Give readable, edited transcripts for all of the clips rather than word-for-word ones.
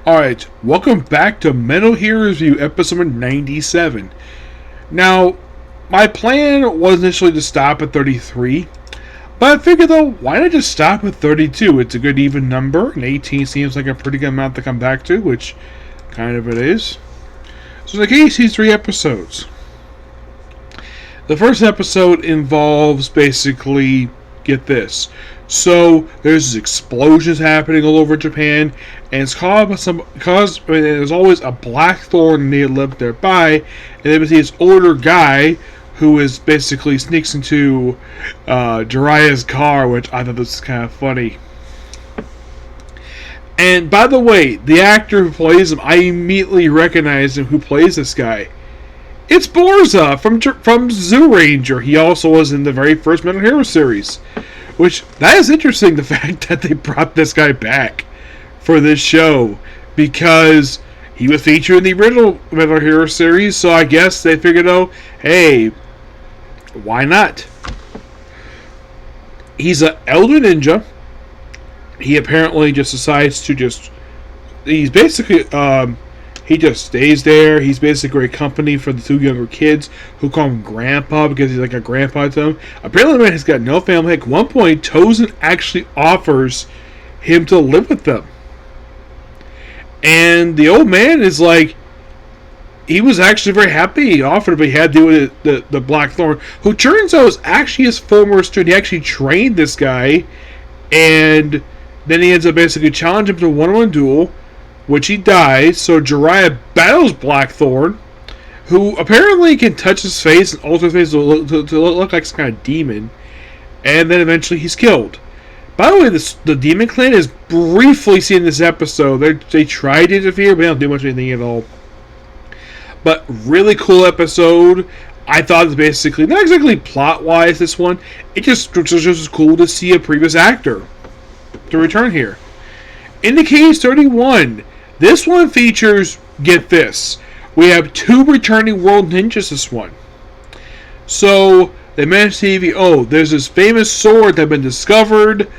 Alright, welcome back to Metal Hero Review, episode number 97. Now, my plan was initially to stop at 33, but I figured though, why not just stop at 32? It's a good even number, and 18 seems like a pretty good amount to come back to, which kind of it is. So in the case, these 3 episodes. The first episode involves basically, get this. So there's explosions happening all over Japan, and it's there's always a blackthorn they live nearby, and then we see this older guy who is basically sneaks into Jiraiya's car, which I thought this was kind of funny. And by the way, the actor who plays him, I immediately recognized him. Who plays this guy? It's Borza from Zoo Ranger. He also was in the very first Metal Hero series. Which, that is interesting, the fact that they brought this guy back for this show. Because he was featured in the original Metal Hero series, so I guess they figured, oh, hey, why not? He's an elder ninja. He apparently just decides to he's basically, he just stays there. He's basically a company for the 2 younger kids who call him Grandpa because he's like a grandpa to them. Apparently the man has got no family. At one point, Tozen actually offers him to live with them. And the old man is like, he was actually very happy. He offered if he had to do with the Blackthorn, who turns out was actually his former student. He actually trained this guy, and then he ends up basically challenging him to a one-on-one duel, which he dies. So Jiraiya battles Blackthorn, who apparently can touch his face and alter his face to look like some kind of demon, and then eventually he's killed. By the way, the Demon Clan is briefly seen in this episode. They try to interfere, but they don't do much of anything at all. But really cool episode. I thought it was basically, not exactly plot-wise this one, it just was cool to see a previous actor to return here. In the case 31, this one features, get this, we have 2 returning world ninjas this one. So, they managed to there's this famous sword that had been discovered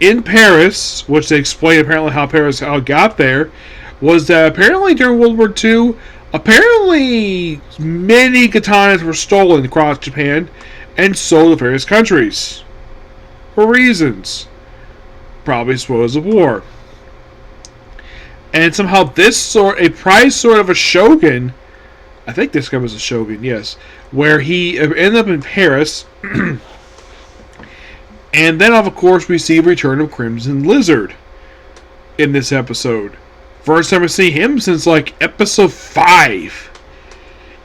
in Paris, which they explain apparently how it got there, was that apparently during World War II, apparently many katanas were stolen across Japan and sold to various countries. For reasons. Probably spoils of war. And somehow this sword, a prized sword of a shogun, I think this guy was a shogun, yes, where he ended up in Paris. And then, of course, we see Return of Crimson Lizard in this episode. First time we see him since, like, episode 5.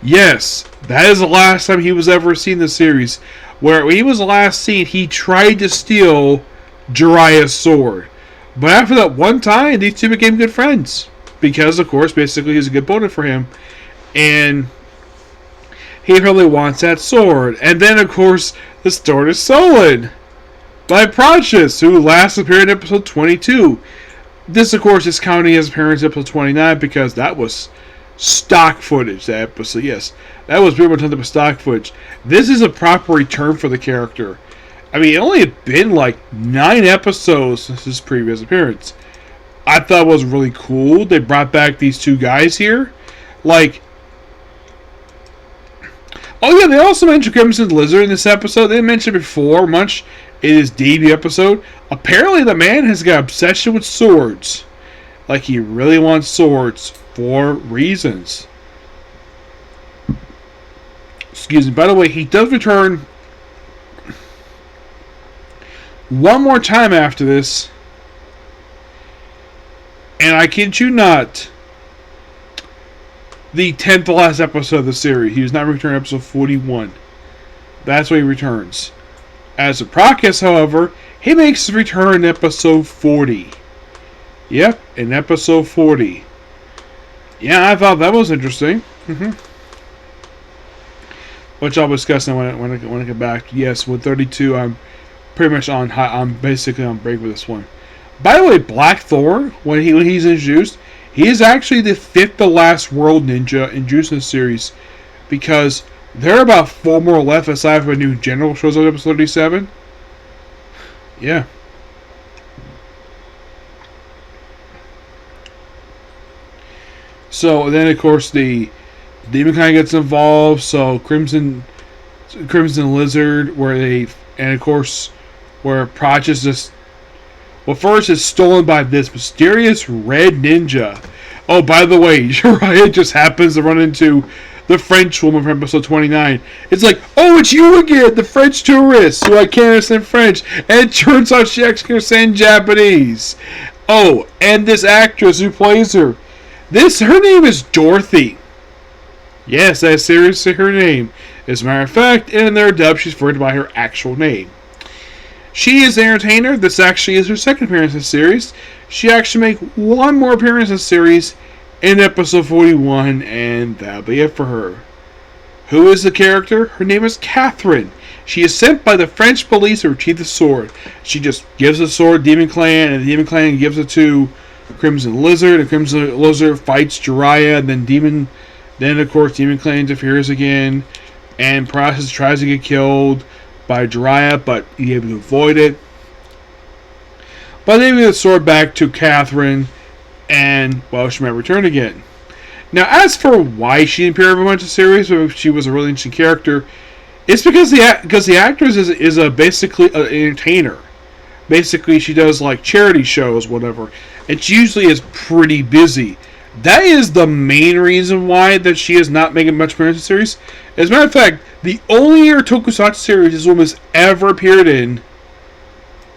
Yes, that is the last time he was ever seen in the series. Where when he was last seen, he tried to steal Jiraiya's sword. But after that one time, these 2 became good friends. Because, of course, basically he's a good opponent for him. And he probably wants that sword. And then, of course, the sword is stolen by Prochus, who last appeared in episode 22. This, of course, is counting his appearance in episode 29 because that was stock footage, that episode. Yes, that was pretty much nothing but stock footage. This is a proper return for the character. I mean, it only had been like 9 episodes since his previous appearance. I thought it was really cool. They brought back these 2 guys here. Like, oh yeah, they also mentioned Crimson Lizard in this episode. They didn't mention it before much in his debut episode. Apparently the man has got obsession with swords. Like, he really wants swords for reasons. Excuse me. By the way, he does return one more time after this. And I kid you not, the 10th to last episode of the series. He was not returning episode 41. That's when he returns. As a Prochus, however, he makes his return in episode 40. Yep, in episode 40. Yeah, I thought that was interesting. Which I'll discuss when I get back. Yes, with 32, I'm pretty much I'm basically on break with this one. By the way, Blackthorn, when he's introduced, he is actually the 5th to last world ninja introduced in the series, because there are about 4 more left aside from a new general shows up in episode 37. Yeah. So then, of course, the Demon Kind gets involved. So Crimson Lizard, and of course, where Project just, well, first is stolen by this mysterious red ninja. Oh, by the way, Jiraiya just happens to run into the French woman from episode 29. It's like, oh, it's you again, the French tourist who I can't understand French. And it turns out she actually can understand Japanese. Oh, and this actress who plays her, her name is Dorothy. Yes, that is seriously her name. As a matter of fact, in their dub, she's referred to by her actual name. She is an entertainer. This actually is her second appearance in the series. She actually made one more appearance in the series in episode 41, and that'll be it for her. Who is the character? Her name is Catherine. She is sent by the French police to retrieve the sword. She just gives the sword to Demon Clan, and the Demon Clan gives it to Crimson Lizard, and Crimson Lizard fights Jiraiya, and then of course Demon Clan interferes again, and Process tries to get killed by Jiraiya, but he's able to avoid it. But they give the sword back to Catherine, and, well, she might return again. Now, as for why she didn't appear very much in the series, but she was a really interesting character, it's because the actress is basically an entertainer. Basically, she does, like, charity shows, whatever, and she usually is pretty busy. That is the main reason why that she is not making much appearance in the series. As a matter of fact, the only tokusatsu series this woman has ever appeared in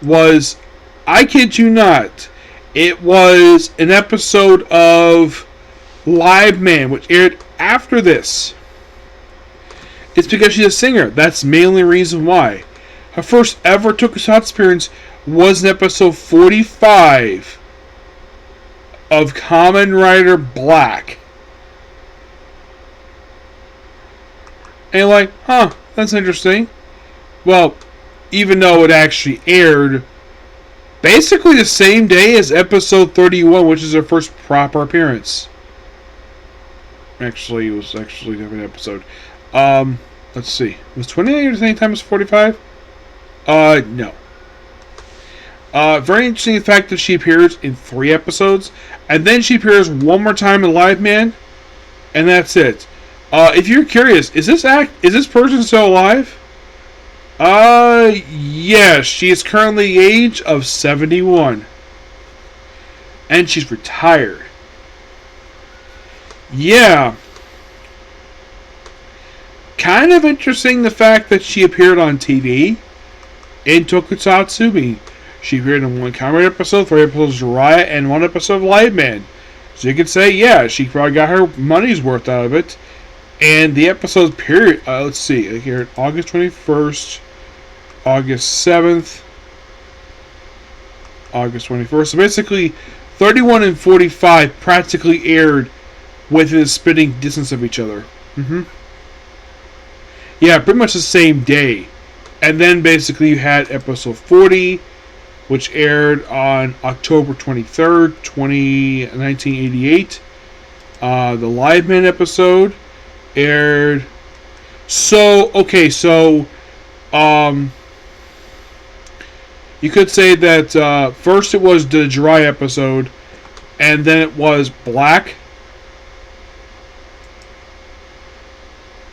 was, I kid you not, it was an episode of Live Man, which aired after this. It's because she's a singer. That's mainly the reason why. Her first ever tokusatsu appearance was in episode 45 of Kamen Rider Black. And you're like, huh, that's interesting. Well, even though it actually aired basically the same day as episode 31, which is her first proper appearance. Actually, it was actually a different episode. Let's see. Was 28 the same time as 45? No. Very interesting the fact that she appears in 3 episodes, and then she appears one more time in Live Man, and that's it. If you're curious, is this person still alive? Yes, she is currently the age of 71. And she's retired. Yeah. Kind of interesting the fact that she appeared on TV in Tokusatsu. She appeared in 1 Kamen episode, 3 episodes of Jiraiya, and 1 episode of Live Man. So you could say, yeah, she probably got her money's worth out of it. And the episode period, let's see, here, August 21st, August 7th, August 21st. So basically, 31 and 45 practically aired within a spitting distance of each other. Yeah, pretty much the same day. And then basically you had episode 40, which aired on October 23rd, 1988. The Live Man episode aired. So, okay, so you could say that first it was the Jiraiya episode, and then it was Black,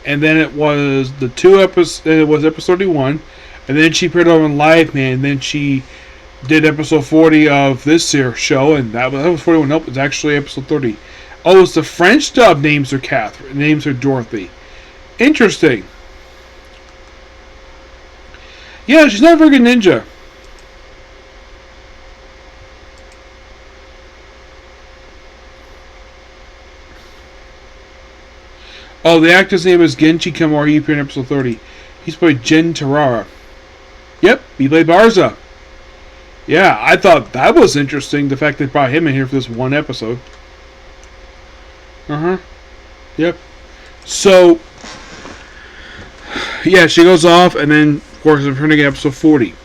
and then it was the 2 episodes. It was episode 31, and then she appeared on Live Man, and then she did episode 40 of this show, and that was 41. Nope, it's actually episode 30. Oh, it's the French dub names her Catherine, names her Dorothy. Interesting. Yeah, she's not a very good ninja. Oh, the actor's name is Genchi Kamori. He appeared in episode 30. He's played Jin Tarara. Yep, he played Barza. Yeah, I thought that was interesting, the fact they brought him in here for this 1 episode. Yep. So, yeah, she goes off, and then, of course, I'm turning episode 40.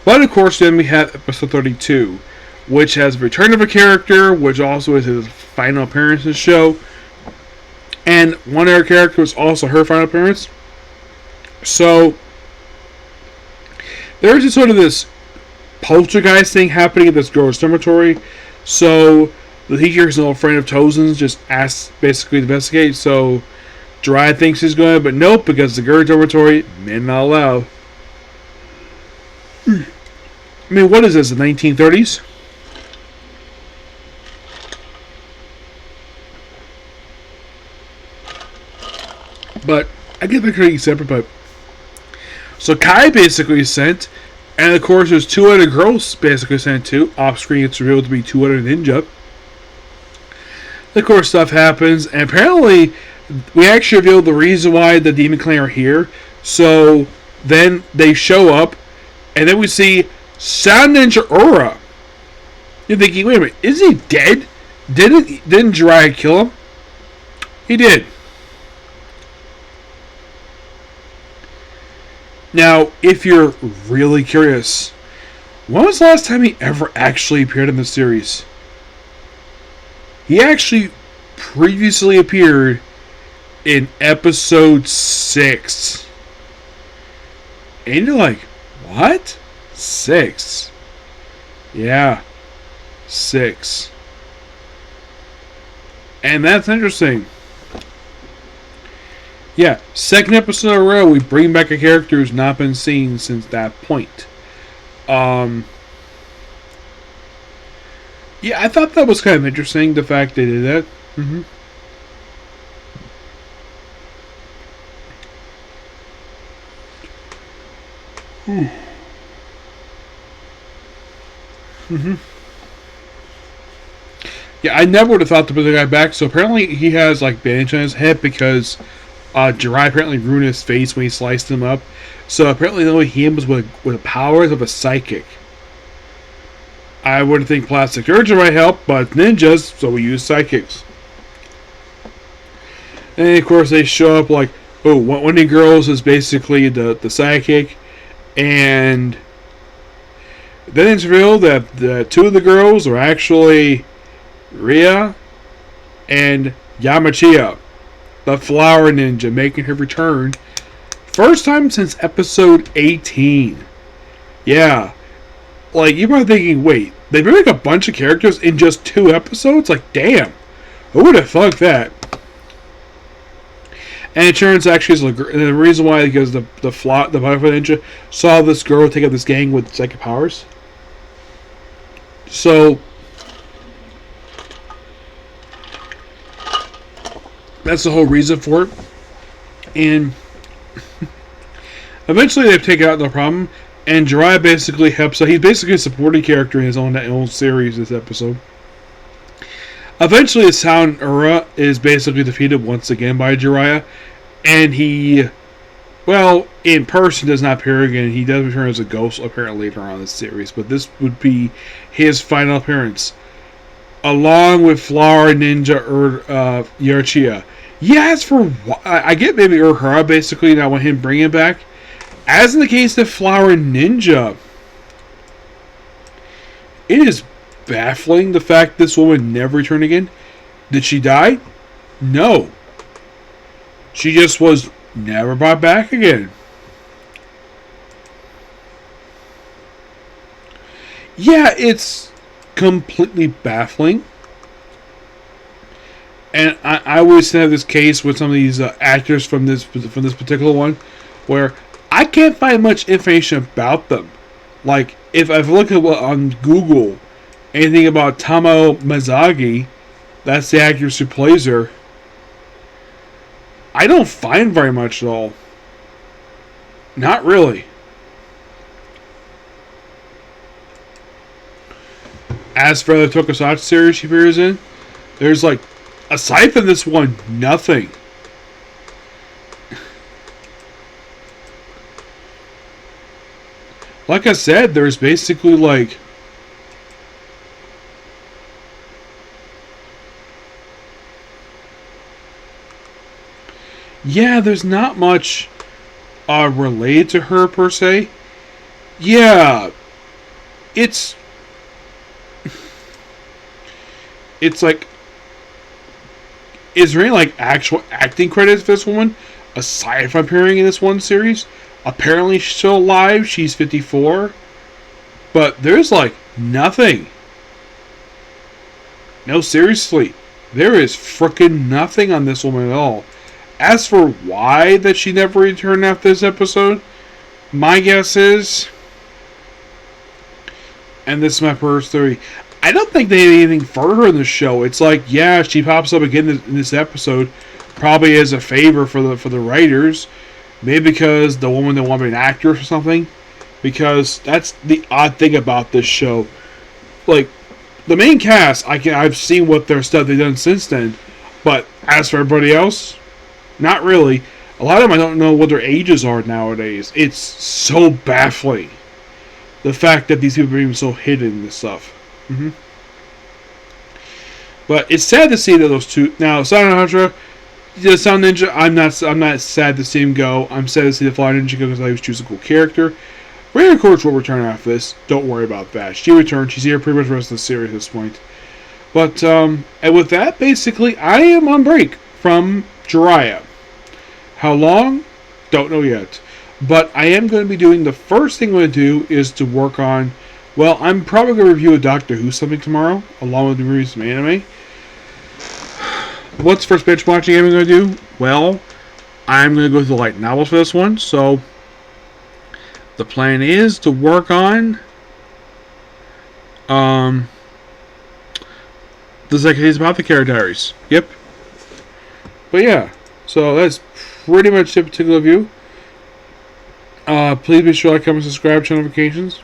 But, of course, then we have episode 32, which has Return of a Character, which also is his final appearance in the show. And one of her characters was also her final appearance. So, there's just sort of this poltergeist thing happening at this girl's dormitory. So, The teacher is an old friend of Tozen's, just asks basically to investigate. So Jiraiya thinks he's going, but nope, because the girls' dormitory, men not allowed. I mean, what is this, the 1930s? But I get that pretty separate, but so Kai basically sent, and of course there's two other girls basically sent too. Off screen it's revealed to be two other ninja. Of course stuff happens, and apparently we actually revealed the reason why the Demon Clan are here. So then they show up, and then we see Sound Ninja Ura. You're thinking, wait a minute, is he dead? Didn't Jiraiya kill him? He did. Now, if you're really curious, when was the last time he ever actually appeared in the series? He actually previously appeared in episode 6. And you're like, what? 6? Yeah, 6. And that's interesting. Yeah, second episode in a row, we bring back a character who's not been seen since that point. Yeah, I thought that was kind of interesting, the fact they did that. Mm-hmm. Mm-hmm. Yeah, I never would have thought to put the guy back, so apparently he has, like, bandage on his head because Jiraiya apparently ruined his face when he sliced him up. So apparently the only him was with the powers of a psychic. I wouldn't think plastic surgery might help, but ninjas, so we use psychics. And of course they show up like, oh, one of the girls is basically the psychic, and then it's revealed that the two of the girls are actually Ria and Yamachiya, the Flower Ninja, making her return. First time since episode 18. Yeah. Like, you might be thinking, wait, they made like a bunch of characters in just 2 episodes? Like, damn. Who would have thought that? And it turns actually, the reason why, because the Butterfly Ninja saw this girl take out this gang with psychic powers. So that's the whole reason for it. And eventually they've taken out the problem, and Jiraiya basically helps. So he's basically a supporting character in his own series this episode. Eventually, Sound Ura is basically defeated once again by Jiraiya, and he, well, in person does not appear again. He does return as a ghost apparently later on in the series, but this would be his final appearance, along with Flower Ninja Yamachiya. Yes, for I get maybe Uhura basically, and I want him bringing back. As in the case of Flower Ninja, it is baffling the fact this woman never returned again. Did she die? No. She just was never brought back again. Yeah, it's completely baffling. And I always have this case with some of these actors from this particular one, where I can't find much information about them. Like, if I look at on Google anything about Tamao Mizagi, that's the actress who plays her, I don't find very much at all. Not really. As for the Tokusatsu series she appears in, there's like, aside from this one, nothing. Like I said, there's basically like, yeah, there's not much related to her per se. Yeah, it's like, is there any like actual acting credits for this woman aside from appearing in this one series? Apparently she's still alive. She's 54, but there's like nothing. No, seriously. There is frickin' nothing on this woman at all. As for why that she never returned after this episode, my guess is, and this is my personal theory, I don't think they did anything further in the show. It's like, yeah, she pops up again in this episode, probably as a favor for the writers, maybe because the woman didn't want to be an actress or something. Because that's the odd thing about this show. Like, the main cast, I've seen what their stuff they've done since then, but as for everybody else, not really. A lot of them I don't know what their ages are nowadays. It's so baffling. The fact that these people are even so hidden in this stuff. But it's sad to see that those two. Now, Silent Ninja, the Sound Ninja, I'm not sad to see him go. I'm sad to see the Fly Ninja go because I was choosing a cool character. Raina Coach will return after this. Don't worry about that. She returned. She's here pretty much for the rest of the series at this point. But and with that, basically, I am on break from Jiraiya. How long? Don't know yet. But I am going to be doing, the first thing I'm going to do is to work on, well, I'm probably going to review a Doctor Who something tomorrow, along with the reviews of some anime. What's the first bench watching game I'm going to do? Well, I'm going to go through the light novels for this one, so the plan is to work on the Zacchaeus Apothecary Diaries. Yep. But yeah, so that's pretty much the particular view. Please be sure to like, comment, subscribe, turn notifications.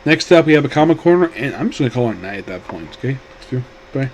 Next up, we have a comic corner, and I'm just going to call it a night at that point. Okay? Bye.